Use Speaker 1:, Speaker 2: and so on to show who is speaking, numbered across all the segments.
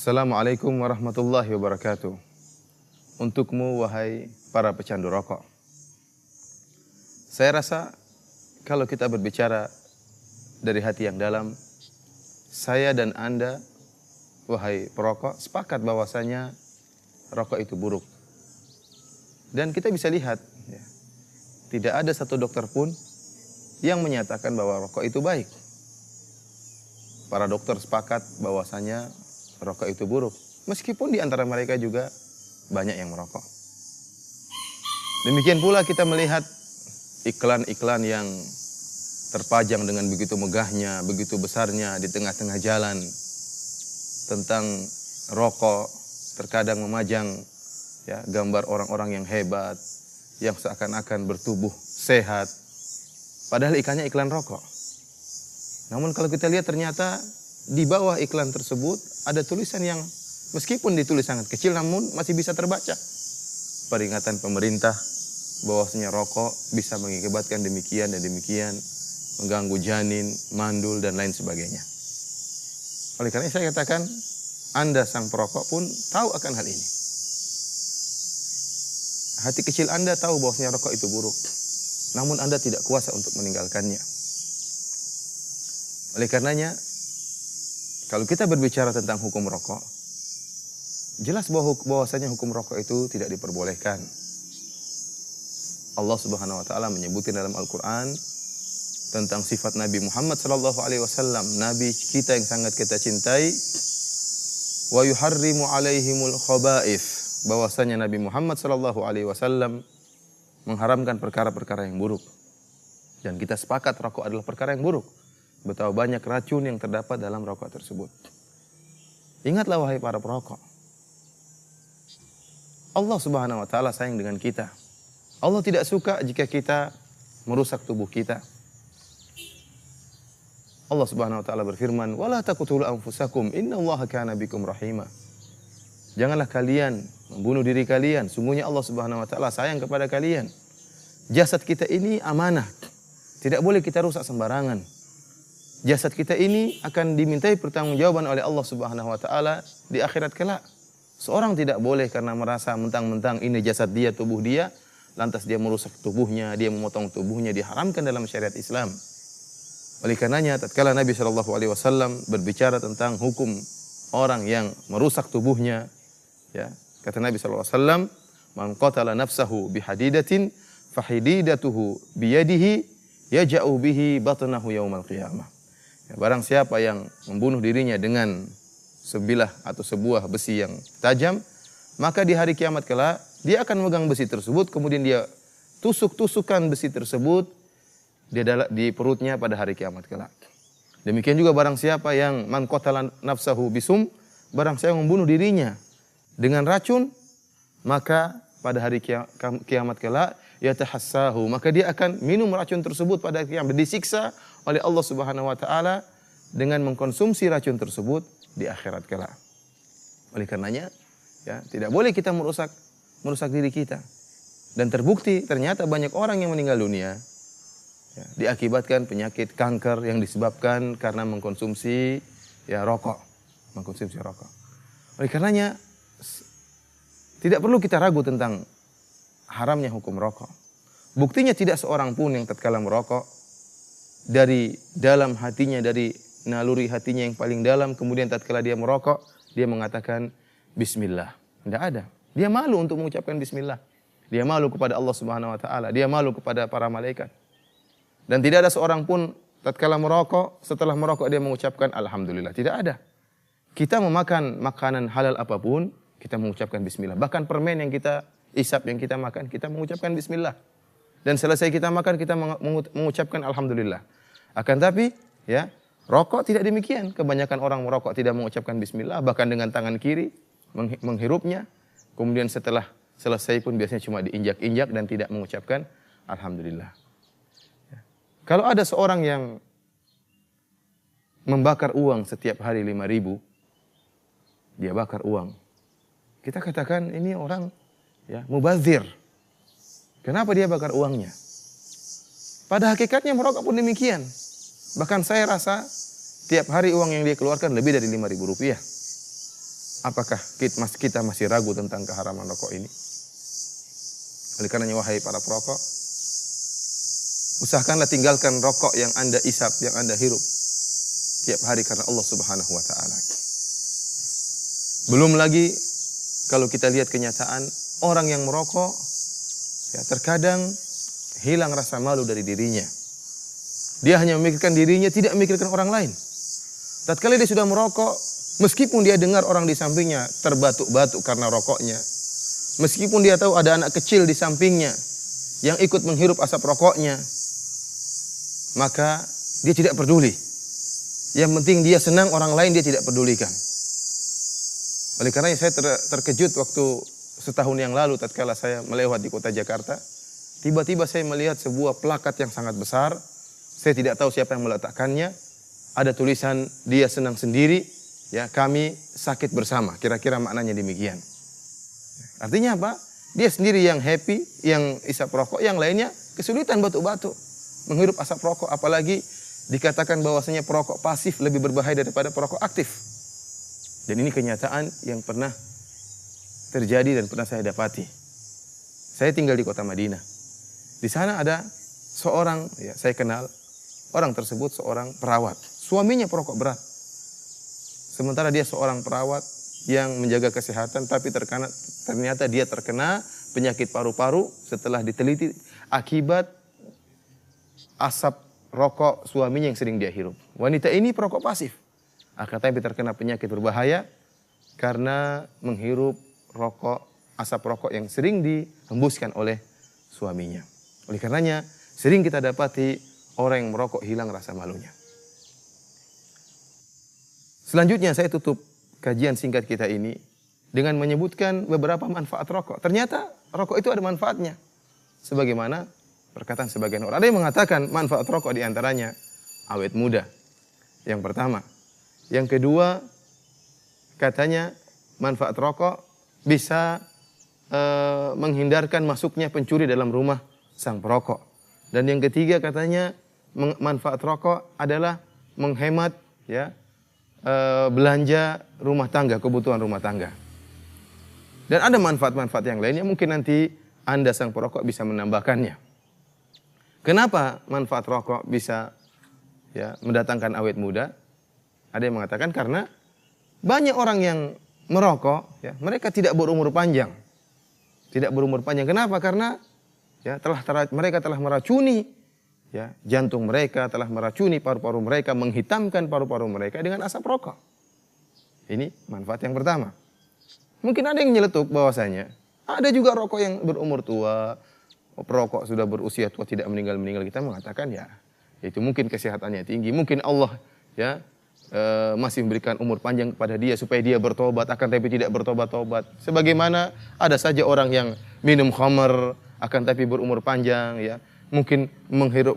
Speaker 1: Assalamualaikum warahmatullahi wabarakatuh. Untukmu wahai para pecandu rokok. Saya rasa kalau kita berbicara dari hati yang dalam, saya dan Anda wahai perokok sepakat bahwasanya rokok itu buruk. Dan kita bisa lihat, ya, tidak ada satu dokter pun yang menyatakan bahwa rokok itu baik. Para dokter sepakat bahwasanya rokok itu buruk. Meskipun di antara mereka juga banyak yang merokok. Demikian pula kita melihat iklan-iklan yang terpajang dengan begitu megahnya, begitu besarnya di tengah-tengah jalan tentang rokok, terkadang memajang ya gambar orang-orang yang hebat, yang seakan-akan bertubuh sehat, padahal iklannya iklan rokok. Namun kalau kita lihat ternyata di bawah iklan tersebut ada tulisan yang meskipun ditulis sangat kecil namun masih bisa terbaca. Peringatan pemerintah bahwasanya rokok bisa mengakibatkan demikian dan demikian, mengganggu janin, mandul dan lain sebagainya. Oleh karena saya katakan, Anda sang perokok pun tahu akan hal ini. Hati kecil Anda tahu bahwasanya rokok itu buruk, namun Anda tidak kuasa untuk meninggalkannya. Oleh karenanya, kalau kita berbicara tentang hukum rokok, jelas bahwasanya hukum rokok itu tidak diperbolehkan. Allah Subhanahu wa taala menyebutkan dalam Al-Qur'an tentang sifat Nabi Muhammad sallallahu alaihi wasallam, nabi kita yang sangat kita cintai, wa yuharrimu alaihimul khaba'ith, bahwasanya Nabi Muhammad sallallahu alaihi wasallam mengharamkan perkara-perkara yang buruk. Dan kita sepakat rokok adalah perkara yang buruk. Betapa banyak racun yang terdapat dalam rokok tersebut. Ingatlah wahai para perokok, Allah Subhanahu wa taala sayang dengan kita. Allah tidak suka jika kita merusak tubuh kita. Allah Subhanahu wa taala berfirman, "Wala taqtulu anfusakum, innallaha kana bikum rahima." Janganlah kalian membunuh diri kalian, sungguhnya Allah Subhanahu wa taala sayang kepada kalian. Jasad kita ini amanah. Tidak boleh kita rusak sembarangan. Jasad kita ini akan dimintai pertanggungjawaban oleh Allah Subhanahu wa taala di akhirat kelak. Seorang tidak boleh karena merasa mentang-mentang ini jasad dia, tubuh dia, lantas dia merusak tubuhnya, dia memotong tubuhnya, diharamkan dalam syariat Islam. Oleh karenanya, tatkala Nabi Shallallahu alaihi wasallam berbicara tentang hukum orang yang merusak tubuhnya, ya, kata Nabi Shallallahu alaihi wasallam, "Man qatala nafsahu bihadidatin fahididatuhu biyadihi yaja'u bihi batnahu yaumal qiyamah." Ya, barang siapa yang membunuh dirinya dengan sebilah atau sebuah besi yang tajam, maka di hari kiamat kelak dia akan memegang besi tersebut, kemudian dia tusuk-tusukan besi tersebut di perutnya pada hari kiamat kelak. Demikian juga barang siapa yang man qatala nafsahu bisum, barang siapa yang membunuh dirinya dengan racun, maka pada hari kiamat kelak yatahassahu, maka dia akan minum racun tersebut pada hari kiamat, disiksa oleh Allah Subhanahu wa taala dengan mengkonsumsi racun tersebut di akhirat kelak. Oleh karenanya, ya, tidak boleh kita merusak diri kita. Dan terbukti ternyata banyak orang yang meninggal dunia ya, diakibatkan penyakit kanker yang disebabkan karena mengkonsumsi rokok. Oleh karenanya, tidak perlu kita ragu tentang haramnya hukum rokok. Buktinya tidak seorang pun yang tatkala merokok, dari dalam hatinya, dari naluri hatinya yang paling dalam, kemudian tatkala dia merokok, dia mengatakan bismillah. Tidak ada. Dia malu untuk mengucapkan bismillah. Dia malu kepada Allah Subhanahu wa taala, dia malu kepada para malaikat. Dan tidak ada seorang pun tatkala merokok, setelah merokok dia mengucapkan alhamdulillah. Tidak ada. Kita memakan makanan halal apapun, kita mengucapkan bismillah. Bahkan permen yang kita isap, yang kita makan, kita mengucapkan bismillah. Dan selesai kita makan, kita mengucapkan alhamdulillah. Akan tapi, ya, rokok tidak demikian. Kebanyakan orang merokok tidak mengucapkan bismillah, bahkan dengan tangan kiri menghirupnya. Kemudian setelah selesai pun biasanya cuma diinjak-injak dan tidak mengucapkan alhamdulillah. Ya. Kalau ada seorang yang membakar uang setiap hari 5.000, dia bakar uang. Kita katakan ini orang ya mubazir. Kenapa dia bakar uangnya? Pada hakikatnya merokok pun demikian. Bahkan saya rasa tiap hari uang yang dia keluarkan lebih dari 5.000 rupiah. apakah kita masih ragu tentang keharaman rokok ini? Oleh karenanya wahai para perokok, usahakanlah tinggalkan rokok yang Anda isap, yang Anda hirup tiap hari karena Allah Subhanahu wa taala. Belum lagi kalau kita lihat kenyataan orang yang merokok ya terkadang hilang rasa malu dari dirinya. Dia hanya memikirkan dirinya, tidak memikirkan orang lain. Tatkala dia sudah merokok, meskipun dia dengar orang di sampingnya terbatuk-batuk karena rokoknya, meskipun dia tahu ada anak kecil di sampingnya yang ikut menghirup asap rokoknya, maka dia tidak peduli. Yang penting dia senang, orang lain dia tidak pedulikan. Oleh karenanya saya terkejut waktu setahun yang lalu tatkala saya melewati kota Jakarta, tiba-tiba saya melihat sebuah plakat yang sangat besar. Saya tidak tahu siapa yang meletakkannya. Ada tulisan dia senang sendiri, ya kami sakit bersama. Kira-kira maknanya demikian. Artinya apa? Dia sendiri yang happy, yang isap rokok, yang lainnya kesulitan batuk-batuk menghirup asap rokok. Apalagi dikatakan bahwasanya perokok pasif lebih berbahaya daripada perokok aktif. Dan ini kenyataan yang pernah terjadi dan pernah saya dapati. Saya tinggal di kota Madinah. Di sana ada seorang, ya saya kenal, orang tersebut seorang perawat. Suaminya perokok berat. Sementara dia seorang perawat yang menjaga kesehatan, tapi ternyata dia terkena penyakit paru-paru setelah diteliti akibat asap rokok suaminya yang sering dia hirup. Wanita ini perokok pasif, akan tapi terkena penyakit berbahaya karena menghirup asap rokok yang sering dihembuskan oleh suaminya. Oleh karenanya sering kita dapati orang yang merokok hilang rasa malunya. Selanjutnya saya tutup kajian singkat kita ini dengan menyebutkan beberapa manfaat rokok. Ternyata rokok itu ada manfaatnya. Sebagaimana perkataan sebagian orang. Ada yang mengatakan manfaat rokok diantaranya awet muda. Yang pertama. Yang kedua, katanya manfaat rokok bisa menghindarkan masuknya pencuri dalam rumah sang perokok. Dan yang ketiga katanya manfaat rokok adalah menghemat ya belanja rumah tangga, kebutuhan rumah tangga. Dan ada manfaat-manfaat yang lainnya mungkin nanti Anda sang perokok bisa menambahkannya. Kenapa manfaat rokok bisa ya mendatangkan awet muda? Ada yang mengatakan karena banyak orang yang merokok ya, mereka tidak berumur panjang. Tidak berumur panjang. Kenapa? Karena ya mereka telah meracuni ya jantung mereka, telah meracuni paru-paru mereka, menghitamkan paru-paru mereka dengan asap rokok. Ini manfaat yang pertama. Mungkin ada yang nyeletuk bahwasanya ada juga rokok yang berumur tua, perokok sudah berusia tua tidak meninggal. Kita mengatakan ya itu mungkin kesehatannya tinggi, mungkin Allah ya masih memberikan umur panjang kepada dia supaya dia bertobat, akan tapi tidak bertobat-tobat. Sebagaimana ada saja orang yang minum khamar akan tapi berumur panjang ya. Mungkin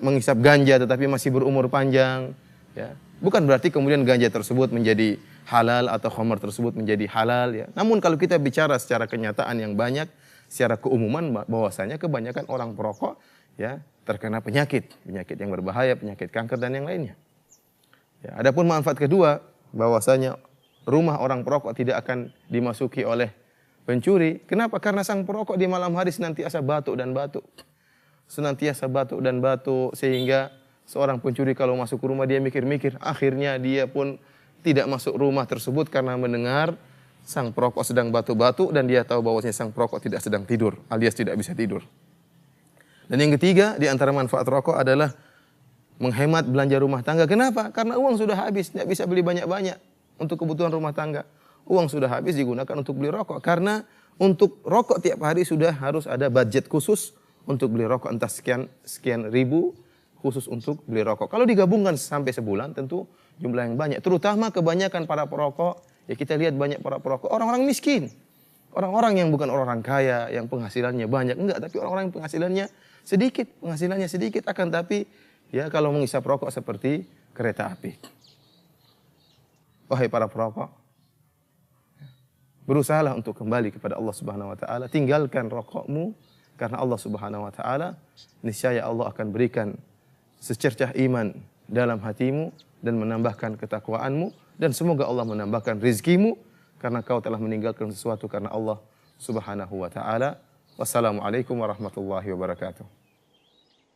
Speaker 1: menghisap ganja tetapi masih berumur panjang ya. Bukan berarti kemudian ganja tersebut menjadi halal atau khamar tersebut menjadi halal ya. Namun kalau kita bicara secara kenyataan yang banyak, secara keumuman bahwasanya kebanyakan orang perokok ya terkena penyakit yang berbahaya, penyakit kanker dan yang lainnya. Ya, adapun manfaat kedua bahwasanya rumah orang perokok tidak akan dimasuki oleh pencuri. Kenapa? Karena sang perokok di malam hari senantiasa batuk dan batuk. Senantiasa batuk dan batuk sehingga seorang pencuri kalau masuk ke rumah dia mikir-mikir, akhirnya dia pun tidak masuk rumah tersebut karena mendengar sang perokok sedang batuk-batuk dan dia tahu bahwasanya sang perokok tidak sedang tidur, alias tidak bisa tidur. Dan yang ketiga di antara manfaat rokok adalah menghemat belanja rumah tangga. Kenapa? Karena uang sudah habis, tidak bisa beli banyak-banyak untuk kebutuhan rumah tangga. Uang sudah habis digunakan untuk beli rokok. Karena untuk rokok tiap hari sudah harus ada budget khusus untuk beli rokok, entah sekian ribu khusus untuk beli rokok. Kalau digabungkan sampai sebulan tentu jumlah yang banyak. Terutama kebanyakan para perokok, ya kita lihat banyak para perokok orang-orang miskin. Orang-orang yang bukan orang kaya, yang penghasilannya banyak. Enggak, tapi orang-orang yang penghasilannya sedikit akan tapi ya kalau menghisap rokok seperti kereta api. Wahai para perokok, berusahalah untuk kembali kepada Allah Subhanahu wa taala, tinggalkan rokokmu karena Allah Subhanahu wa taala niscaya Allah akan berikan secercah iman dalam hatimu dan menambahkan ketakwaanmu dan semoga Allah menambahkan rizkimu karena kau telah meninggalkan sesuatu karena Allah Subhanahu wa taala. Wassalamualaikum warahmatullahi wabarakatuh.